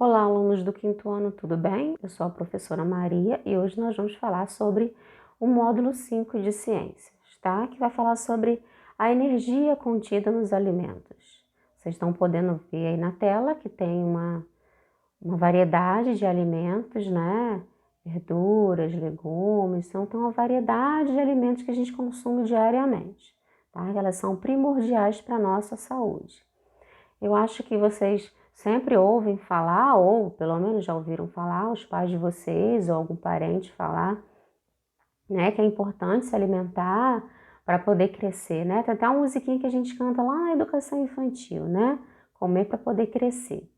Olá, alunos do quinto ano, tudo bem? Eu sou a professora Maria e hoje nós vamos falar sobre o módulo 5 de Ciências, tá? Que vai falar sobre a energia contida nos alimentos. Vocês estão podendo ver aí na tela que tem uma variedade de alimentos, né? Verduras, legumes, então tem uma variedade de alimentos que a gente consome diariamente, tá? Elas são primordiais para a nossa saúde. Eu acho que vocês sempre ouvem falar, ou pelo menos já ouviram falar, os pais de vocês ou algum parente falar, né, que é importante se alimentar para poder crescer, né? Tem até uma musiquinha que a gente canta lá na educação infantil, né? Comer para poder crescer.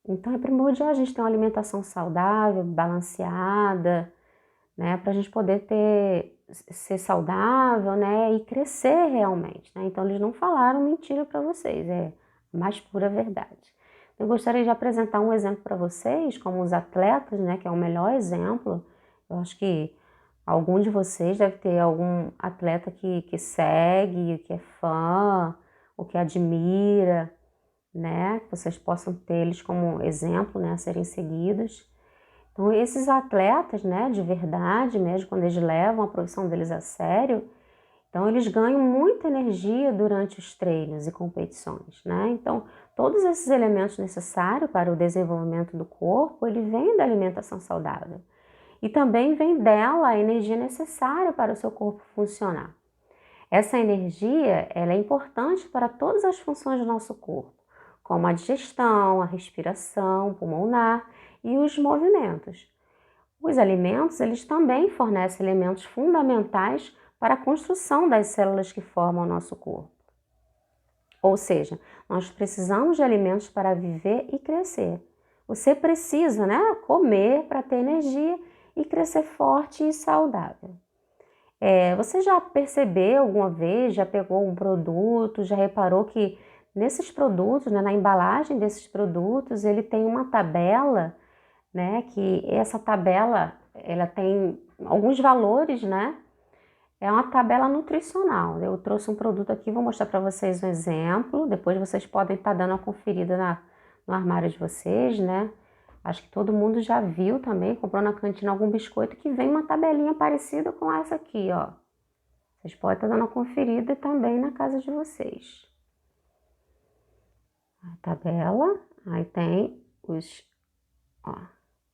Então é primordial a gente ter uma alimentação saudável, balanceada, né? Para a gente poder ser saudável, né? E crescer realmente, né? Então eles não falaram mentira para vocês, é a mais pura verdade. Eu gostaria de apresentar um exemplo para vocês, como os atletas, né? Que é o melhor exemplo. Eu acho que algum de vocês deve ter algum atleta que segue, que é fã, ou que admira, né? Que vocês possam ter eles como exemplo, né? A serem seguidos. Então, esses atletas, né, de verdade mesmo, quando eles levam a profissão deles a sério, então eles ganham muita energia durante os treinos e competições, né? Então, todos esses elementos necessários para o desenvolvimento do corpo, ele vem da alimentação saudável. E também vem dela a energia necessária para o seu corpo funcionar. Essa energia, ela é importante para todas as funções do nosso corpo, como a digestão, a respiração pulmonar e os movimentos. Os alimentos, eles também fornecem elementos fundamentais para a construção das células que formam o nosso corpo. Ou seja, nós precisamos de alimentos para viver e crescer. Você precisa, né, comer para ter energia e crescer forte e saudável. Você já percebeu alguma vez, já pegou um produto, já reparou que nesses produtos, né, na embalagem desses produtos, ele tem uma tabela, né, que essa tabela, ela tem alguns valores, né, é uma tabela nutricional. Eu trouxe um produto aqui, vou mostrar para vocês um exemplo, depois vocês podem estar dando uma conferida no armário de vocês, né. Acho que todo mundo já viu também, comprou na cantina algum biscoito que vem uma tabelinha parecida com essa aqui, ó. Vocês podem estar dando uma conferida também na casa de vocês. A tabela, aí tem os, ó,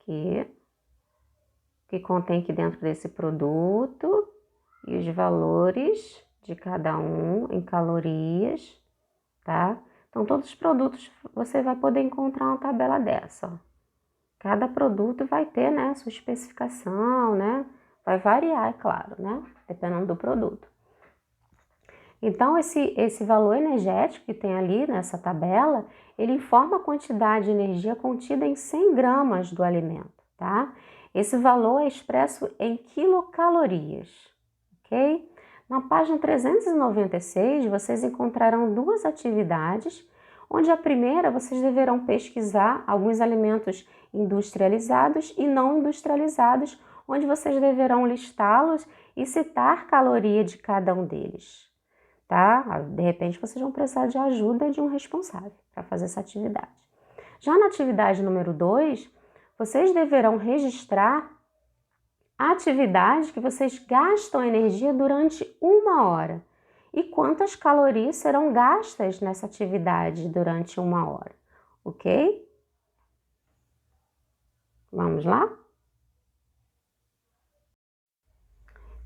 que contém aqui dentro desse produto e os valores de cada um em calorias, tá? Então, todos os produtos você vai poder encontrar uma tabela dessa, ó. Cada produto vai ter, né, sua especificação, né? Vai variar, é claro, né? Dependendo do produto. Então, esse valor energético que tem ali nessa tabela, ele informa a quantidade de energia contida em 100 gramas do alimento, tá? Esse valor é expresso em quilocalorias, ok? Na página 396, vocês encontrarão duas atividades, onde a primeira vocês deverão pesquisar alguns alimentos industrializados e não industrializados, onde vocês deverão listá-los e citar a caloria de cada um deles. Tá? De repente vocês vão precisar de ajuda de um responsável para fazer essa atividade. Já na atividade número 2, vocês deverão registrar a atividade que vocês gastam energia durante 1 hora e quantas calorias serão gastas nessa atividade durante 1 hora, ok? Vamos lá?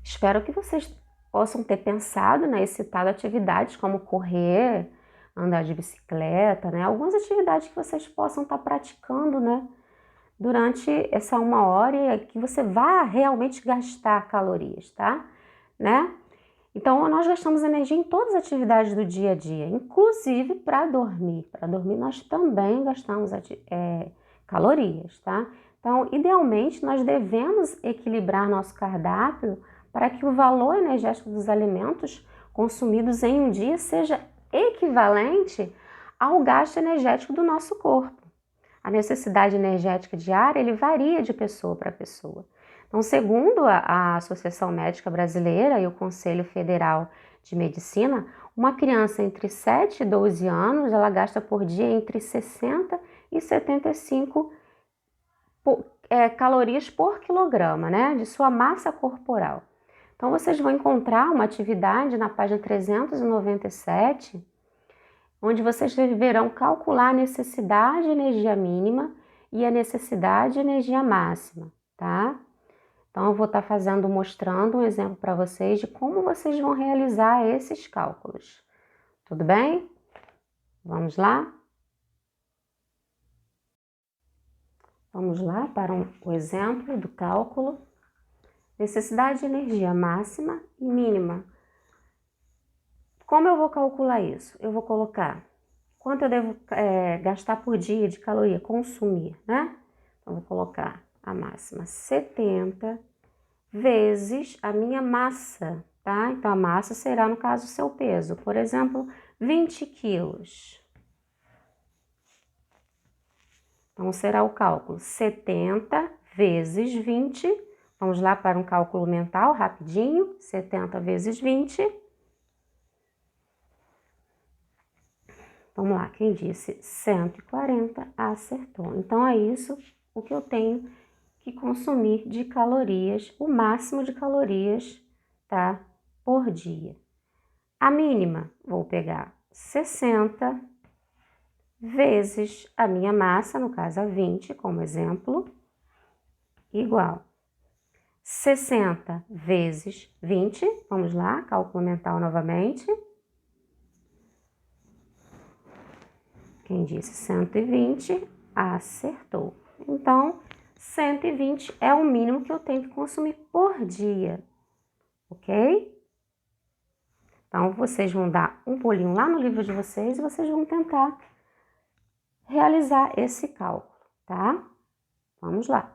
Espero que vocês possam ter pensado, né, e citado atividades como correr, andar de bicicleta, né, algumas atividades que vocês possam estar praticando, né, durante essa 1 hora e que você vá realmente gastar calorias, tá? Né? Então, nós gastamos energia em todas as atividades do dia a dia, inclusive para dormir. Para dormir, nós também gastamos calorias, tá? Então, idealmente, nós devemos equilibrar nosso cardápio para que o valor energético dos alimentos consumidos em um dia seja equivalente ao gasto energético do nosso corpo. A necessidade energética diária, ele varia de pessoa para pessoa. Então, segundo a Associação Médica Brasileira e o Conselho Federal de Medicina, uma criança entre 7 e 12 anos, ela gasta por dia entre 60 1.275 calorias por quilograma, né, de sua massa corporal. Então, vocês vão encontrar uma atividade na página 397, onde vocês deverão calcular a necessidade de energia mínima e a necessidade de energia máxima, tá? Então, eu vou estar mostrando um exemplo para vocês de como vocês vão realizar esses cálculos. Tudo bem? Vamos lá? Vamos lá para o exemplo do cálculo. Necessidade de energia máxima e mínima. Como eu vou calcular isso? Eu vou colocar quanto eu devo gastar por dia de caloria, consumir, né? Então, eu vou colocar a máxima 70 vezes a minha massa, tá? Então, a massa será, no caso, o seu peso. Por exemplo, 20 quilos. Então, será o cálculo 70 vezes 20. Vamos lá para um cálculo mental, rapidinho. 70 vezes 20. Vamos lá, quem disse 140 acertou. Então, é isso o que eu tenho que consumir de calorias, o máximo de calorias, tá? Por dia. A mínima, vou pegar 60 vezes a minha massa, no caso a 20, como exemplo, igual 60 vezes 20, vamos lá, cálculo mental novamente. Quem disse 120, acertou. Então, 120 é o mínimo que eu tenho que consumir por dia, ok? Então, vocês vão dar um pulinho lá no livro de vocês e vocês vão tentar realizar esse cálculo, tá? Vamos lá.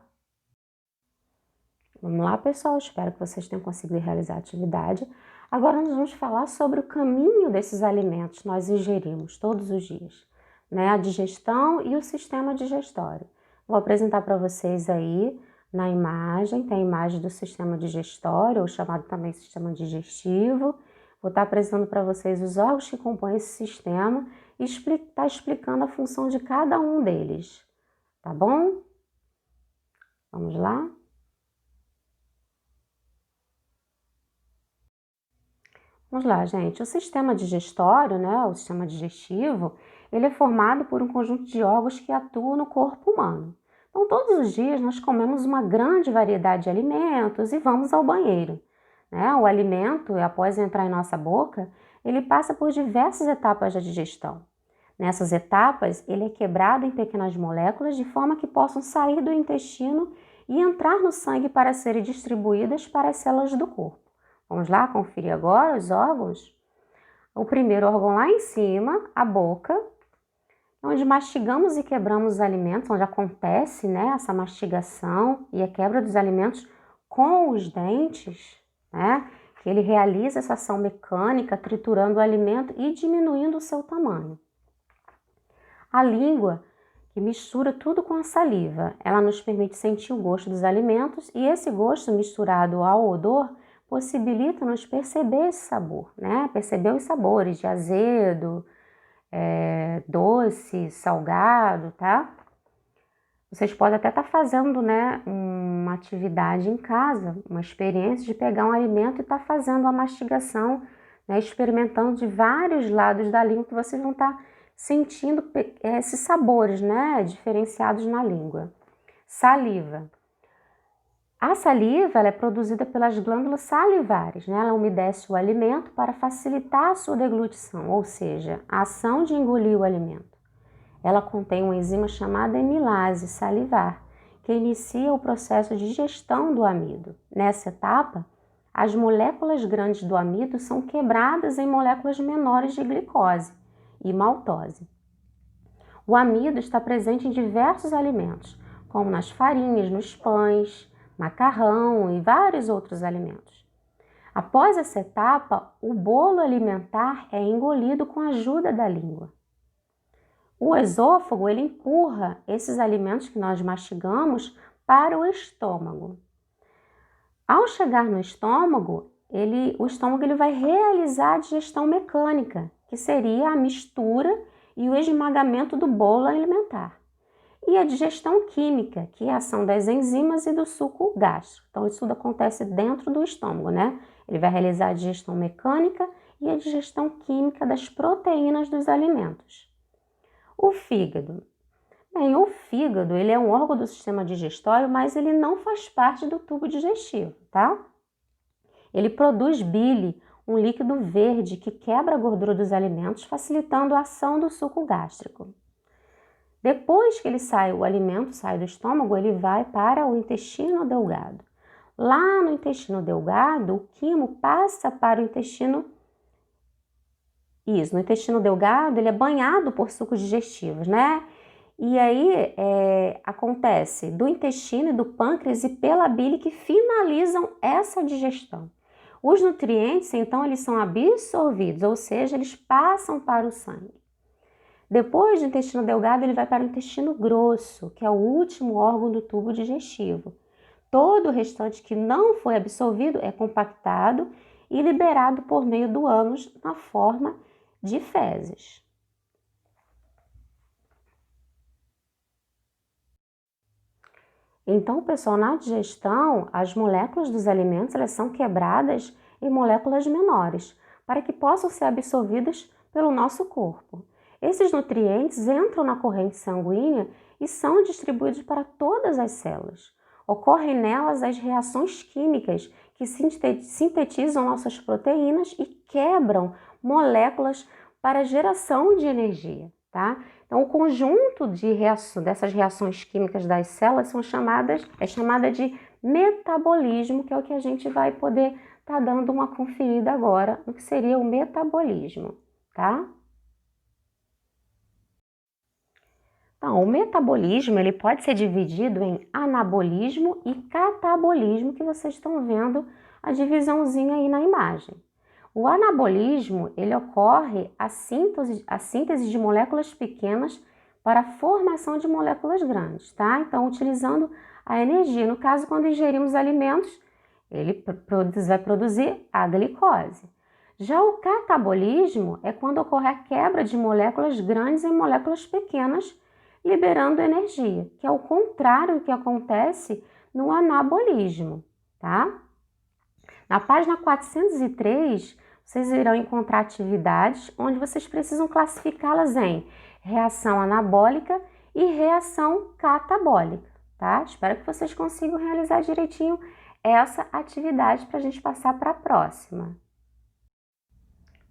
Vamos lá, pessoal. Espero que vocês tenham conseguido realizar a atividade. Agora, nós vamos falar sobre o caminho desses alimentos que nós ingerimos todos os dias, né? A digestão e o sistema digestório. Vou apresentar para vocês aí na imagem, tem a imagem do sistema digestório, ou chamado também sistema digestivo. Vou estar apresentando para vocês os órgãos que compõem esse sistema e estar explicando a função de cada um deles, tá bom? Vamos lá? Vamos lá, gente. O sistema digestório, né, o sistema digestivo, ele é formado por um conjunto de órgãos que atuam no corpo humano. Então, todos os dias nós comemos uma grande variedade de alimentos e vamos ao banheiro, né? O alimento, após entrar em nossa boca, ele passa por diversas etapas da digestão. Nessas etapas, ele é quebrado em pequenas moléculas de forma que possam sair do intestino e entrar no sangue para serem distribuídas para as células do corpo. Vamos lá conferir agora os órgãos? O primeiro órgão lá em cima, a boca, onde mastigamos e quebramos os alimentos, onde acontece, né, essa mastigação e a quebra dos alimentos com os dentes, né, que ele realiza essa ação mecânica, triturando o alimento e diminuindo o seu tamanho. A língua, que mistura tudo com a saliva, ela nos permite sentir o gosto dos alimentos e esse gosto misturado ao odor possibilita-nos perceber esse sabor, né? Perceber os sabores de azedo, doce, salgado, tá? Vocês podem até estar fazendo, né, uma atividade em casa, uma experiência de pegar um alimento e estar fazendo a mastigação, né, experimentando de vários lados da língua que vocês vão estar sentindo esses sabores, né, diferenciados na língua. Saliva. A saliva ela é produzida pelas glândulas salivares, né? Ela umedece o alimento para facilitar a sua deglutição, ou seja, a ação de engolir o alimento. Ela contém uma enzima chamada amilase salivar, que inicia o processo de digestão do amido. Nessa etapa, as moléculas grandes do amido são quebradas em moléculas menores de glicose e maltose. O amido está presente em diversos alimentos, como nas farinhas, nos pães, macarrão e vários outros alimentos. Após essa etapa, o bolo alimentar é engolido com a ajuda da língua. O esôfago ele empurra esses alimentos que nós mastigamos para o estômago. Ao chegar no estômago, o estômago ele vai realizar a digestão mecânica, que seria a mistura e o esmagamento do bolo alimentar. E a digestão química, que é a ação das enzimas e do suco gástrico. Então, isso tudo acontece dentro do estômago, né? Ele vai realizar a digestão mecânica e a digestão química das proteínas dos alimentos. O fígado. Bem, o fígado, ele é um órgão do sistema digestório, mas ele não faz parte do tubo digestivo, tá? Ele produz bile, um líquido verde que quebra a gordura dos alimentos, facilitando a ação do suco gástrico. Depois que o alimento sai do estômago, ele vai para o intestino delgado. Lá no intestino delgado, o quimo passa para o intestino. Isso, no intestino delgado, ele é banhado por sucos digestivos, né? E aí acontece do intestino e do pâncreas e pela bile que finalizam essa digestão. Os nutrientes, então, eles são absorvidos, ou seja, eles passam para o sangue. Depois do intestino delgado, ele vai para o intestino grosso, que é o último órgão do tubo digestivo. Todo o restante que não foi absorvido é compactado e liberado por meio do ânus na forma de fezes. Então, pessoal, na digestão, as moléculas dos alimentos elas são quebradas em moléculas menores, para que possam ser absorvidas pelo nosso corpo. Esses nutrientes entram na corrente sanguínea e são distribuídos para todas as células. Ocorrem nelas as reações químicas que sintetizam nossas proteínas e quebram moléculas para geração de energia, tá? Então, o conjunto dessas reações químicas das células é chamada de metabolismo, que é o que a gente vai poder estar dando uma conferida agora no que seria o metabolismo, tá? Então, o metabolismo ele pode ser dividido em anabolismo e catabolismo, que vocês estão vendo a divisãozinha aí na imagem. O anabolismo ele ocorre a síntese de moléculas pequenas para a formação de moléculas grandes, tá? Então, utilizando a energia. No caso, quando ingerimos alimentos, ele vai produzir a glicose. Já o catabolismo é quando ocorre a quebra de moléculas grandes em moléculas pequenas, liberando energia, que é o contrário do que acontece no anabolismo, tá? Na página 403, vocês irão encontrar atividades onde vocês precisam classificá-las em reação anabólica e reação catabólica, tá? Espero que vocês consigam realizar direitinho essa atividade para a gente passar para a próxima.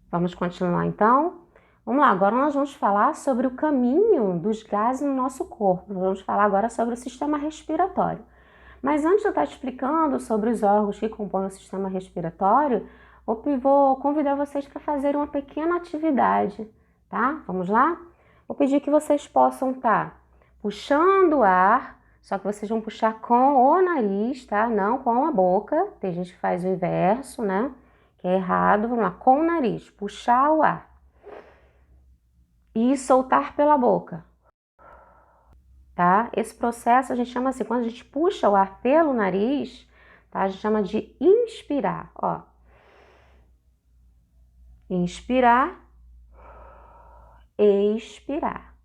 Vamos continuar então? Vamos lá, agora nós vamos falar sobre o caminho dos gases no nosso corpo. Nós vamos falar agora sobre o sistema respiratório. Mas antes de eu estar explicando sobre os órgãos que compõem o sistema respiratório, vou convidar vocês para fazer uma pequena atividade, tá? Vamos lá? Vou pedir que vocês possam estar puxando o ar, só que vocês vão puxar com o nariz, tá? Não com a boca. Tem gente que faz o inverso, né? Que é errado. Vamos lá, com o nariz, puxar o ar. E soltar pela boca, tá? Esse processo a gente chama assim, quando a gente puxa o ar pelo nariz, tá? A gente chama de inspirar, ó. Inspirar, expirar,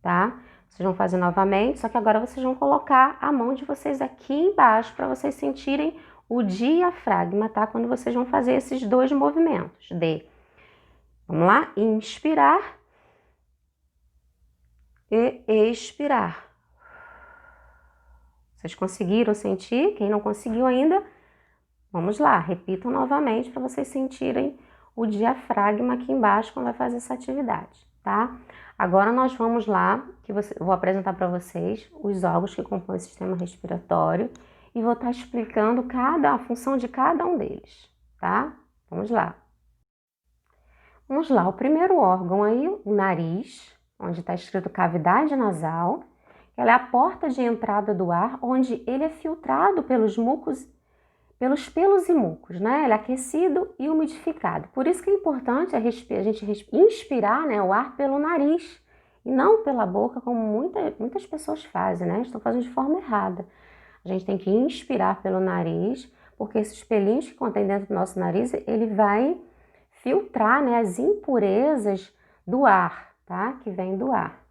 tá? Vocês vão fazer novamente, só que agora vocês vão colocar a mão de vocês aqui embaixo para vocês sentirem o diafragma, tá? Quando vocês vão fazer esses dois movimentos vamos lá, inspirar e expirar. Vocês conseguiram sentir? Quem não conseguiu ainda, vamos lá, repitam novamente para vocês sentirem o diafragma aqui embaixo quando vai fazer essa atividade, tá? Agora nós vamos lá, vou apresentar para vocês os órgãos que compõem o sistema respiratório e vou estar explicando a função de cada um deles, tá? Vamos lá. Vamos lá, o primeiro órgão aí, o nariz, onde está escrito cavidade nasal. Ela é a porta de entrada do ar, onde ele é filtrado pelos pelos e mucos, né? Ele é aquecido e umidificado. Por isso que é importante a gente inspirar, né, o ar pelo nariz e não pela boca, como muitas pessoas fazem, né? Estão fazendo de forma errada. A gente tem que inspirar pelo nariz, porque esses pelinhos que contém dentro do nosso nariz, ele vai filtrar, né, as impurezas do ar, tá? Que vem do ar.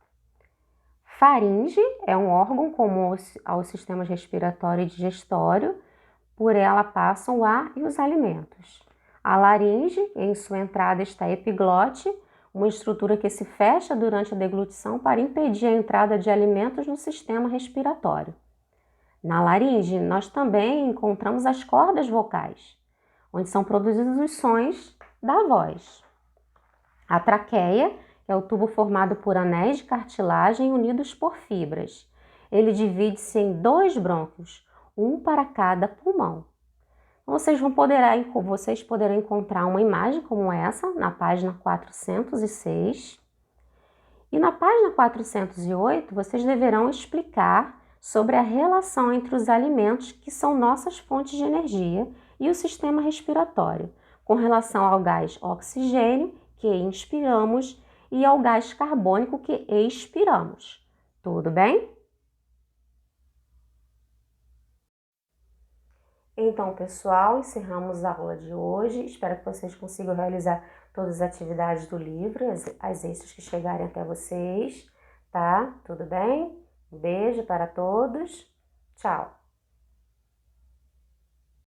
Faringe é um órgão comum aos sistemas respiratório e digestório, por ela passam o ar e os alimentos. A laringe, em sua entrada está a epiglote, uma estrutura que se fecha durante a deglutição para impedir a entrada de alimentos no sistema respiratório. Na laringe, nós também encontramos as cordas vocais, onde são produzidos os sons da voz. A traqueia é o tubo formado por anéis de cartilagem unidos por fibras. Ele divide-se em 2 brônquios, um para cada pulmão. Vocês poderão encontrar uma imagem como essa na página 406. E na página 408, vocês deverão explicar sobre a relação entre os alimentos, que são nossas fontes de energia, e o sistema respiratório, com relação ao gás oxigênio, que inspiramos, e ao gás carbônico, que expiramos. Tudo bem? Então, pessoal, encerramos a aula de hoje. Espero que vocês consigam realizar todas as atividades do livro, as extras que chegarem até vocês, tá? Tudo bem? Um beijo para todos. Tchau!